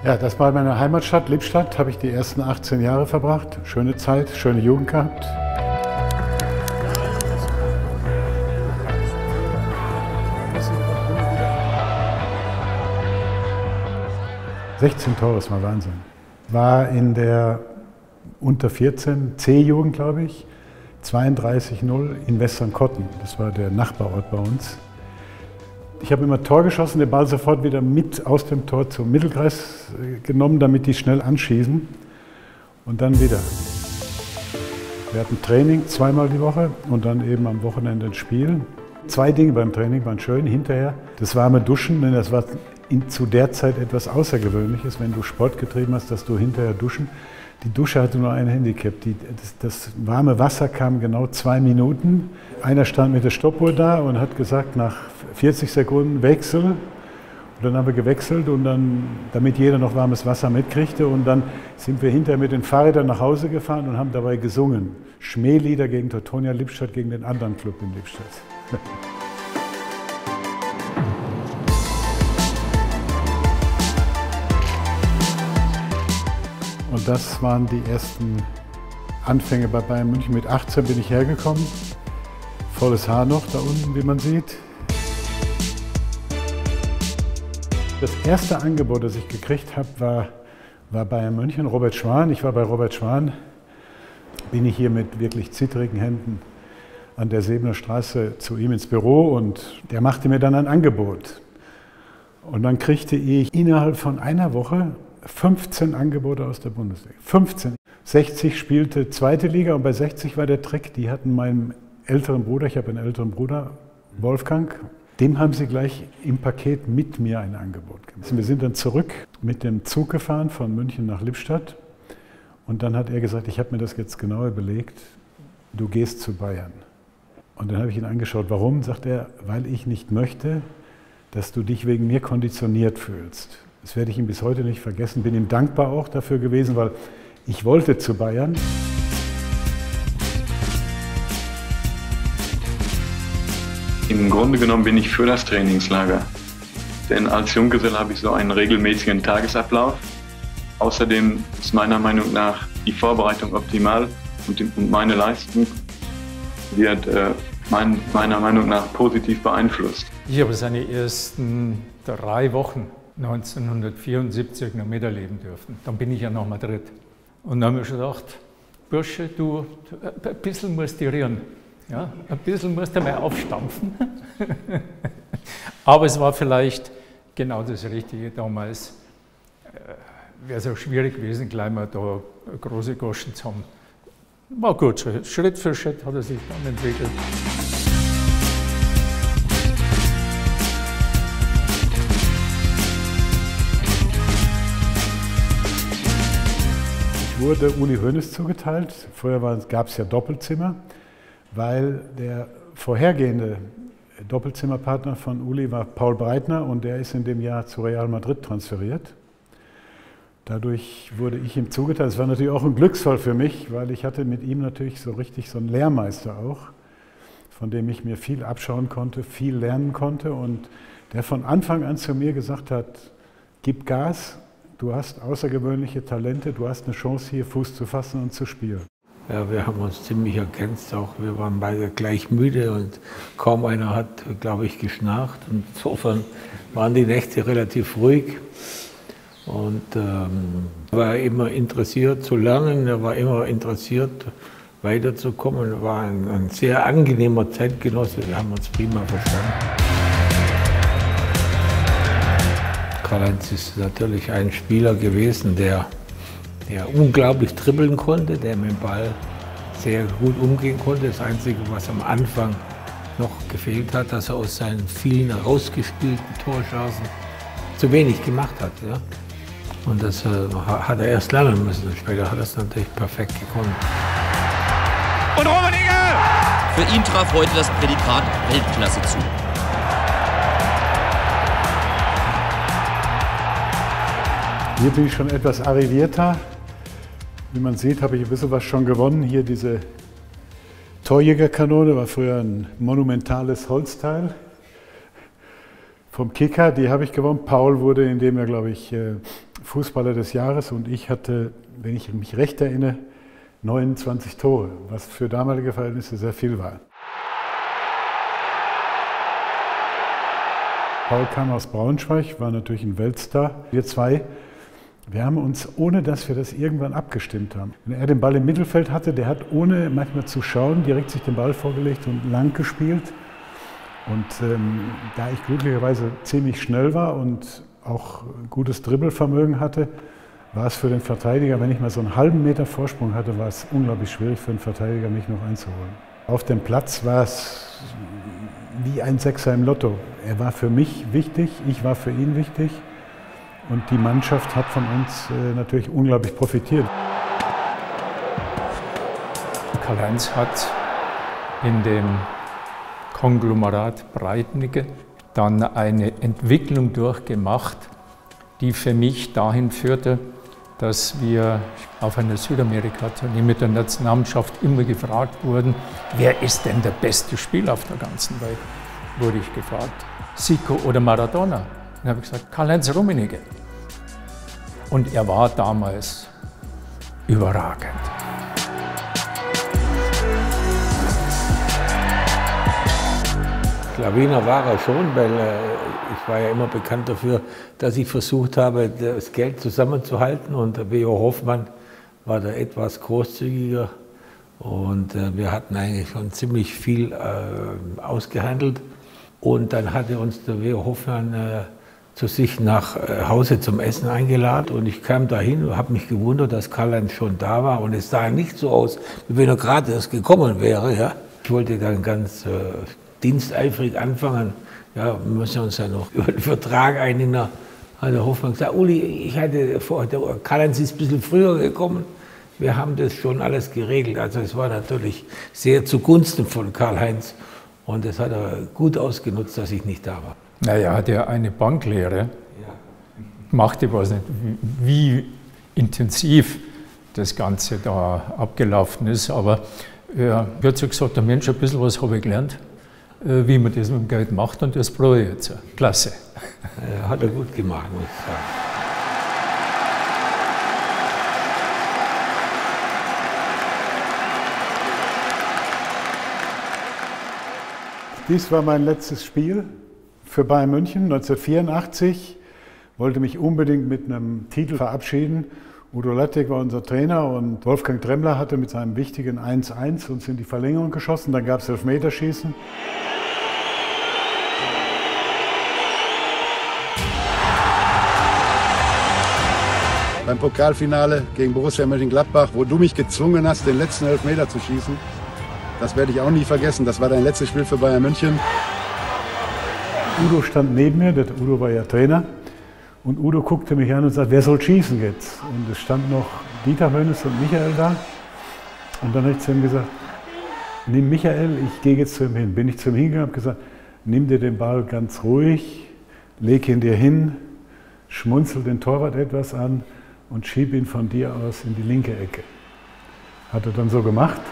Ja, das war meine Heimatstadt, Lippstadt, habe ich die ersten 18 Jahre verbracht. Schöne Zeit, schöne Jugend gehabt. 16 Tore, ist mal Wahnsinn. War in der unter 14 C-Jugend, glaube ich, 32-0 in Westernkotten. Das war der Nachbarort bei uns. Ich habe immer Tor geschossen, den Ball sofort wieder mit aus dem Tor zum Mittelkreis genommen, damit die schnell anschießen. Und dann wieder. Wir hatten Training zweimal die Woche und dann eben am Wochenende ein Spiel. Zwei Dinge beim Training waren schön. Hinterher das warme Duschen, denn das war zu der Zeit etwas Außergewöhnliches, wenn du Sport getrieben hast, dass du hinterher duschen. Die Dusche hatte nur ein Handicap. Das warme Wasser kam genau 2 Minuten. Einer stand mit der Stoppuhr da und hat gesagt, nach 40 Sekunden Wechsel. Und dann haben wir gewechselt und dann, damit jeder noch warmes Wasser mitkriegte. Und dann sind wir hinterher mit den Fahrrädern nach Hause gefahren und haben dabei gesungen. Schmählieder gegen Teutonia Lippstadt, gegen den anderen Club in Lippstadt. Und das waren die ersten Anfänge bei Bayern München. Mit 18 bin ich hergekommen. Volles Haar noch da unten, wie man sieht. Das erste Angebot, das ich gekriegt habe, war Bayern München, Robert Schwan. Ich war bei Robert Schwan, bin ich hier mit wirklich zittrigen Händen an der Sebener Straße zu ihm ins Büro und der machte mir dann ein Angebot. Und dann kriegte ich innerhalb von einer Woche 15 Angebote aus der Bundesliga. 15. 60 spielte zweite Liga und bei 60 war der Trick, die hatten meinem älteren Bruder, ich habe einen älteren Bruder, Wolfgang, dem haben sie gleich im Paket mit mir ein Angebot gemacht. Wir sind dann zurück mit dem Zug gefahren von München nach Lippstadt und dann hat er gesagt, ich habe mir das jetzt genauer überlegt, du gehst zu Bayern. Und dann habe ich ihn angeschaut, warum? Sagt er, weil ich nicht möchte, dass du dich wegen mir konditioniert fühlst. Das werde ich ihm bis heute nicht vergessen, bin ihm dankbar auch dafür gewesen, weil ich wollte zu Bayern. Im Grunde genommen bin ich für das Trainingslager, denn als Junggeselle habe ich so einen regelmäßigen Tagesablauf. Außerdem ist meiner Meinung nach die Vorbereitung optimal und meine Leistung wird meiner Meinung nach positiv beeinflusst. Ich habe seine ersten 3 Wochen 1974 noch miterleben dürfen. Dann bin ich ja nach Madrid. Und dann habe ich schon gedacht, Bursche, du, ein bisschen musst du rühren. Ja, ein bisschen musst du mal aufstampfen. Aber es war vielleicht genau das Richtige damals. Wäre es auch schwierig gewesen, gleich mal da große Goschen zu haben. War gut, Schritt für Schritt hat er sich dann entwickelt. Wurde Uli Hoeneß zugeteilt. Vorher gab es ja Doppelzimmer, weil der vorhergehende Doppelzimmerpartner von Uli war Paul Breitner und der ist in dem Jahr zu Real Madrid transferiert. Dadurch wurde ich ihm zugeteilt. Es war natürlich auch ein Glücksfall für mich, weil ich hatte mit ihm natürlich so richtig so einen Lehrmeister auch, von dem ich mir viel abschauen konnte, viel lernen konnte und der von Anfang an zu mir gesagt hat, gib Gas. Du hast außergewöhnliche Talente, du hast eine Chance, hier Fuß zu fassen und zu spielen. Ja, wir haben uns ziemlich ergänzt, auch wir waren beide gleich müde und kaum einer hat, glaube ich, geschnarcht. Und insofern waren die Nächte relativ ruhig. Und er war immer interessiert zu lernen, er war immer interessiert weiterzukommen. Er war ein sehr angenehmer Zeitgenosse, wir haben uns prima verstanden. Karl-Heinz ist natürlich ein Spieler gewesen, der unglaublich dribbeln konnte, der mit dem Ball sehr gut umgehen konnte. Das Einzige, was am Anfang noch gefehlt hat, dass er aus seinen vielen herausgespielten Torchancen zu wenig gemacht hat. Ja? Und das hat er erst lernen müssen. Später hat er es natürlich perfekt gekonnt. Und Rummenigge! Für ihn traf heute das Prädikat Weltklasse zu. Hier bin ich schon etwas arrivierter. Wie man sieht, habe ich ein bisschen was schon gewonnen. Hier diese Torjägerkanone war früher ein monumentales Holzteil vom Kicker. Die habe ich gewonnen. Paul wurde in dem Jahr, glaube ich, Fußballer des Jahres und ich hatte, wenn ich mich recht erinnere, 29 Tore, was für damalige Verhältnisse sehr viel war. Paul kam aus Braunschweig, war natürlich ein Weltstar. Wir zwei, wir haben uns, ohne dass wir das irgendwann abgestimmt haben. Wenn er den Ball im Mittelfeld hatte, der hat ohne manchmal zu schauen direkt sich den Ball vorgelegt und lang gespielt. Und da ich glücklicherweise ziemlich schnell war und auch gutes Dribbelvermögen hatte, war es für den Verteidiger, wenn ich mal so einen halben Meter Vorsprung hatte, war es unglaublich schwierig für den Verteidiger, mich noch einzuholen. Auf dem Platz war es wie ein Sechser im Lotto. Er war für mich wichtig, ich war für ihn wichtig und die Mannschaft hat von uns natürlich unglaublich profitiert. Karl-Heinz hat in dem Konglomerat Breitnigge dann eine Entwicklung durchgemacht, die für mich dahin führte, dass wir auf einer Südamerika-Tournee mit der Nationalmannschaft immer gefragt wurden, wer ist denn der beste Spieler auf der ganzen Welt, wurde ich gefragt. Zico oder Maradona? Dann habe ich gesagt, Karl-Heinz Rummenigge. Und er war damals überragend. Schlawiner war er schon, weil ich war ja immer bekannt dafür, dass ich versucht habe, das Geld zusammenzuhalten und der W.O. Hoffmann war da etwas großzügiger und wir hatten eigentlich schon ziemlich viel ausgehandelt und dann hatte uns der W.O. Hoffmann zu sich nach Hause zum Essen eingeladen und ich kam dahin und habe mich gewundert, dass Karl-Heinz schon da war und es sah nicht so aus, wie wenn er gerade erst gekommen wäre. Ja. Ich wollte dann ganz diensteifrig anfangen. Ja, wir müssen uns ja noch über den Vertrag einigen. Da hat der Hoffmann gesagt, Uli, ich hatte vor, Karl-Heinz ist ein bisschen früher gekommen. Wir haben das schon alles geregelt. Also es war natürlich sehr zugunsten von Karl-Heinz. Und das hat er gut ausgenutzt, dass ich nicht da war. Naja, hat ja eine Banklehre. Machte, ich weiß nicht, wie intensiv das Ganze da abgelaufen ist. Aber er hat so gesagt, der Mensch, ein bisschen was habe ich gelernt, wie man das mit dem Geld macht und das probiere ich jetzt. Klasse. Ja, hat er gut gemacht, muss ich sagen. Dies war mein letztes Spiel für Bayern München 1984. Wollte mich unbedingt mit einem Titel verabschieden. Udo Lattek war unser Trainer und Wolfgang Tremmler hatte mit seinem wichtigen 1:1 uns in die Verlängerung geschossen. Dann gab es Elfmeterschießen. Beim Pokalfinale gegen Borussia Mönchengladbach, wo du mich gezwungen hast, den letzten Elfmeter zu schießen. Das werde ich auch nie vergessen. Das war dein letztes Spiel für Bayern München. Udo stand neben mir, der Udo war ja Trainer. Und Udo guckte mich an und sagte, wer soll schießen jetzt? Und es stand noch Dieter Hoeneß und Michael da. Und dann habe ich zu ihm gesagt, nimm Michael, ich gehe jetzt zu ihm hin. Bin ich zu ihm hingegangen und habe gesagt, nimm dir den Ball ganz ruhig, leg ihn dir hin, schmunzel den Torwart etwas an und schieb ihn von dir aus in die linke Ecke. Hat er dann so gemacht.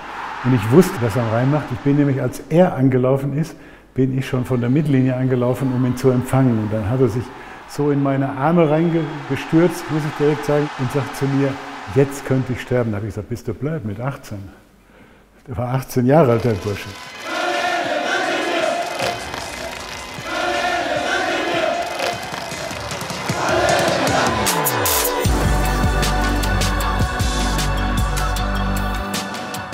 Und ich wusste, dass er reinmacht. Ich bin nämlich, als er angelaufen ist, bin ich schon von der Mittellinie angelaufen, um ihn zu empfangen. Und dann hat er sich so in meine Arme reingestürzt, muss ich direkt sagen, und sagt zu mir, jetzt könnte ich sterben. Da habe ich gesagt, bist du blöd mit 18? Der war 18 Jahre alt, der Bursche.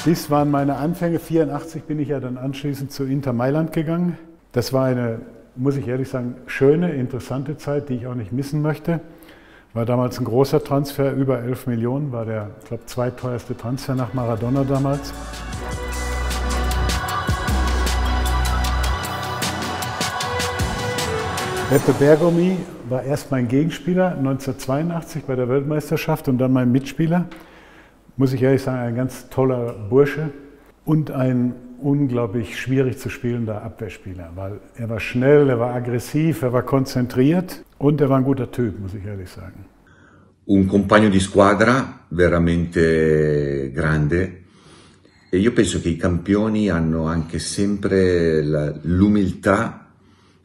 Dies waren meine Anfänge. 1984 bin ich ja dann anschließend zu Inter Mailand gegangen. Das war eine, muss ich ehrlich sagen, schöne, interessante Zeit, die ich auch nicht missen möchte. War damals ein großer Transfer, über 11 Millionen, war der, ich glaube, zweiteuerste Transfer nach Maradona damals. Beppe Bergomi war erst mein Gegenspieler 1982 bei der Weltmeisterschaft und dann mein Mitspieler. Muss ich ehrlich sagen, ein ganz toller Bursche und ein unglaublich schwierig zu spielender Abwehrspieler, weil er war schnell, er war aggressiv, er war konzentriert und er war ein guter Typ, muss ich ehrlich sagen. Un compagno di squadra veramente grande e io penso che i campioni hanno anche sempre l'umiltà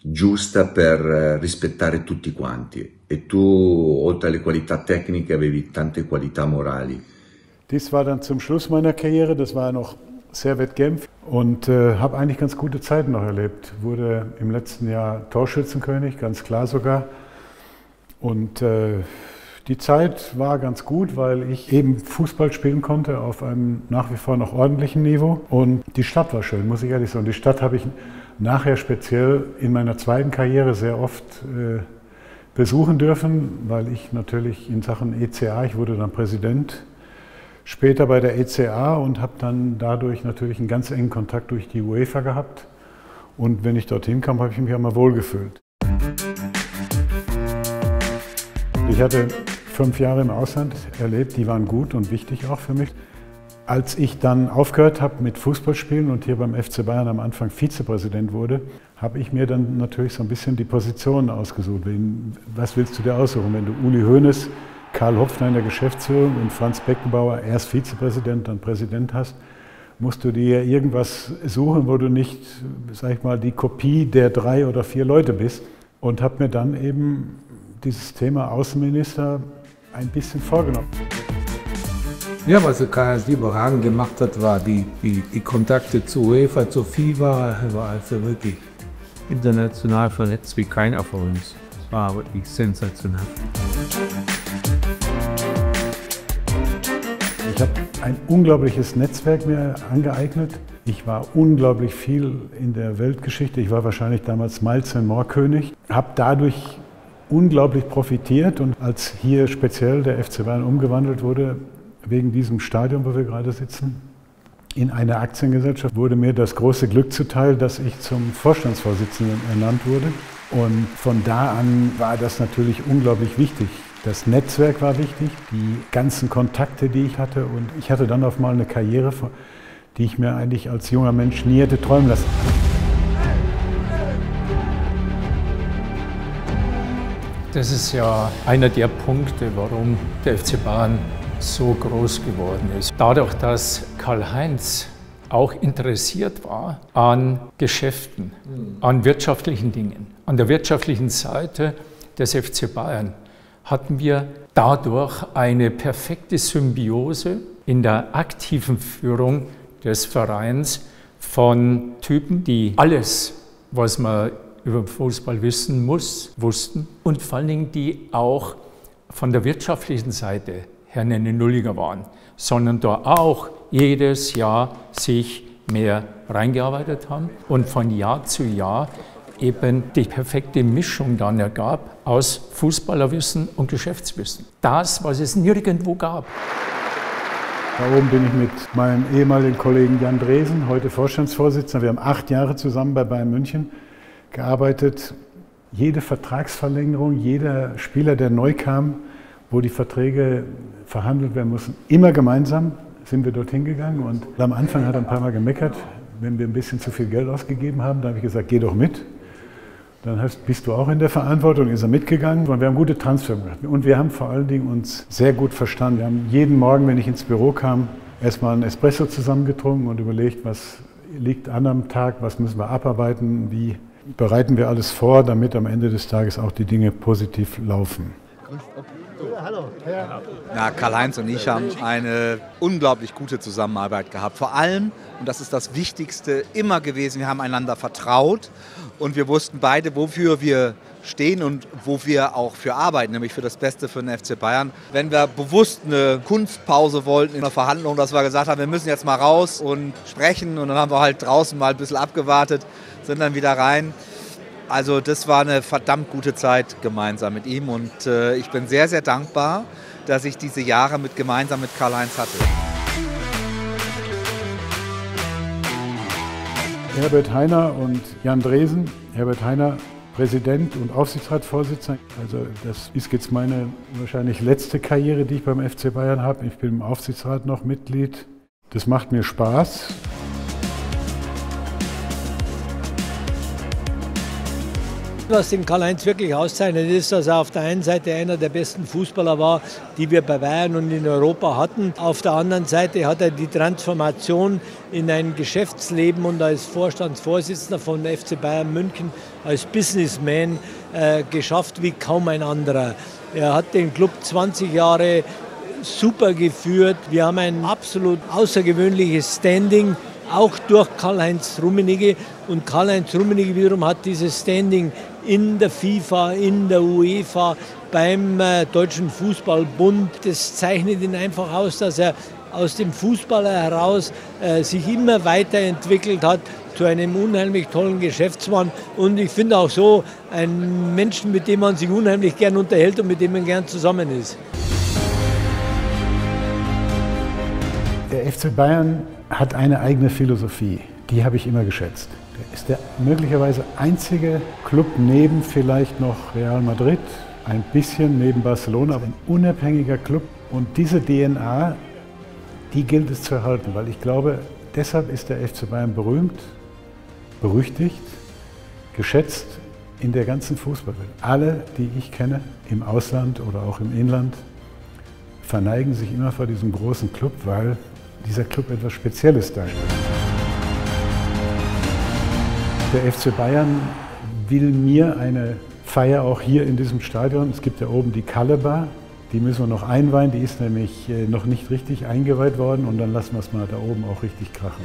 giusta per rispettare tutti quanti. E tu, oltre alle qualità tecniche, avevi tante qualità morali. Dies war dann zum Schluss meiner Karriere, das war noch Servette Genf und habe eigentlich ganz gute Zeiten noch erlebt. Wurde im letzten Jahr Torschützenkönig, ganz klar sogar. Und die Zeit war ganz gut, weil ich eben Fußball spielen konnte auf einem nach wie vor noch ordentlichen Niveau. Und die Stadt war schön, muss ich ehrlich sagen. Die Stadt habe ich nachher speziell in meiner zweiten Karriere sehr oft besuchen dürfen, weil ich natürlich in Sachen ECA, ich wurde dann Präsident, später bei der ECA und habe dann dadurch natürlich einen ganz engen Kontakt durch die UEFA gehabt. Und wenn ich dorthin kam, habe ich mich immer wohlgefühlt. Ich hatte 5 Jahre im Ausland erlebt, die waren gut und wichtig auch für mich. Als ich dann aufgehört habe mit Fußballspielen und hier beim FC Bayern am Anfang Vizepräsident wurde, habe ich mir dann natürlich so ein bisschen die Positionen ausgesucht. Was willst du dir aussuchen, wenn du Uli Hoeneß, Karl Hopfner in der Geschäftsführung und Franz Beckenbauer erst Vizepräsident, dann Präsident hast, musst du dir irgendwas suchen, wo du nicht, sag ich mal, die Kopie der 3 oder 4 Leute bist. Und habe mir dann eben dieses Thema Außenminister ein bisschen vorgenommen. Ja, was Karl-Heinz überragend gemacht hat, war die Kontakte zu UEFA, zu FIFA, war also wirklich international vernetzt wie keiner von uns. Das war wirklich sensationell. Ich habe ein unglaubliches Netzwerk mir angeeignet. Ich war unglaublich viel in der Weltgeschichte. Ich war wahrscheinlich damals Miles and More König. Habe dadurch unglaublich profitiert und als hier speziell der FC Bayern umgewandelt wurde, wegen diesem Stadion, wo wir gerade sitzen, in eine Aktiengesellschaft, wurde mir das große Glück zuteil, dass ich zum Vorstandsvorsitzenden ernannt wurde. Und von da an war das natürlich unglaublich wichtig. Das Netzwerk war wichtig, die ganzen Kontakte, die ich hatte. Und ich hatte dann auf mal eine Karriere, die ich mir eigentlich als junger Mensch nie hätte träumen lassen. Das ist ja einer der Punkte, warum der FC Bayern so groß geworden ist. Dadurch, dass Karl-Heinz auch interessiert war an Geschäften, an wirtschaftlichen Dingen. An der wirtschaftlichen Seite des FC Bayern hatten wir dadurch eine perfekte Symbiose in der aktiven Führung des Vereins von Typen, die alles, was man über Fußball wissen muss, wussten und vor allen Dingen, die auch von der wirtschaftlichen Seite her eine Nulliger waren, sondern da auch jedes Jahr sich mehr reingearbeitet haben und von Jahr zu Jahr eben die perfekte Mischung dann ergab aus Fußballerwissen und Geschäftswissen. Das, was es nirgendwo gab. Da oben bin ich mit meinem ehemaligen Kollegen Jan Dresen, heute Vorstandsvorsitzender. Wir haben 8 Jahre zusammen bei Bayern München gearbeitet. Jede Vertragsverlängerung, jeder Spieler, der neu kam, wo die Verträge verhandelt werden mussten, immer gemeinsam sind wir dorthin gegangen. Und am Anfang hat er ein paar Mal gemeckert, wenn wir ein bisschen zu viel Geld ausgegeben haben. Da habe ich gesagt, geh doch mit. Dann bist du auch in der Verantwortung, ist er mitgegangen. Und wir haben gute Transfer gemacht. Und wir haben vor allen Dingen uns sehr gut verstanden. Wir haben jeden Morgen, wenn ich ins Büro kam, erstmal einen Espresso zusammengetrunken und überlegt, was liegt an am Tag, was müssen wir abarbeiten, wie bereiten wir alles vor, damit am Ende des Tages auch die Dinge positiv laufen. Ja, Karl-Heinz und ich haben eine unglaublich gute Zusammenarbeit gehabt. Vor allem, und das ist das Wichtigste, immer gewesen, wir haben einander vertraut und wir wussten beide, wofür wir stehen und wo wir auch für arbeiten, nämlich für das Beste für den FC Bayern. Wenn wir bewusst eine Kunstpause wollten in der Verhandlung, dass wir gesagt haben, wir müssen jetzt mal raus und sprechen und dann haben wir halt draußen mal ein bisschen abgewartet, sind dann wieder rein. Also das war eine verdammt gute Zeit gemeinsam mit ihm und ich bin sehr, sehr dankbar, dass ich diese Jahre gemeinsam mit Karl-Heinz hatte. Herbert Hainer und Jan Dresen. Herbert Hainer, Präsident und Aufsichtsratsvorsitzender. Also das ist jetzt meine wahrscheinlich letzte Karriere, die ich beim FC Bayern habe. Ich bin im Aufsichtsrat noch Mitglied. Das macht mir Spaß. Was den Karl-Heinz wirklich auszeichnet, ist, dass er auf der einen Seite einer der besten Fußballer war, die wir bei Bayern und in Europa hatten. Auf der anderen Seite hat er die Transformation in ein Geschäftsleben und als Vorstandsvorsitzender von FC Bayern München, als Businessman geschafft wie kaum ein anderer. Er hat den Club 20 Jahre super geführt. Wir haben ein absolut außergewöhnliches Standing, auch durch Karl-Heinz Rummenigge. Und Karl-Heinz Rummenigge wiederum hat dieses Standing in der FIFA, in der UEFA, beim Deutschen Fußballbund. Das zeichnet ihn einfach aus, dass er aus dem Fußballer heraus sich immer weiterentwickelt hat zu einem unheimlich tollen Geschäftsmann. Und ich finde auch so einen Menschen, mit dem man sich unheimlich gern unterhält und mit dem man gern zusammen ist. Der FC Bayern hat eine eigene Philosophie, die habe ich immer geschätzt. Der ist der möglicherweise einzige Club neben vielleicht noch Real Madrid, ein bisschen neben Barcelona, aber ein unabhängiger Club. Und diese DNA, die gilt es zu erhalten, weil ich glaube, deshalb ist der FC Bayern berühmt, berüchtigt, geschätzt in der ganzen Fußballwelt. Alle, die ich kenne, im Ausland oder auch im Inland, verneigen sich immer vor diesem großen Club, weil dieser Club etwas Spezielles darstellt. Der FC Bayern will mir eine Feier auch hier in diesem Stadion. Es gibt ja oben die Kalle-Bar, die müssen wir noch einweihen, die ist nämlich noch nicht richtig eingeweiht worden und dann lassen wir es mal da oben auch richtig krachen.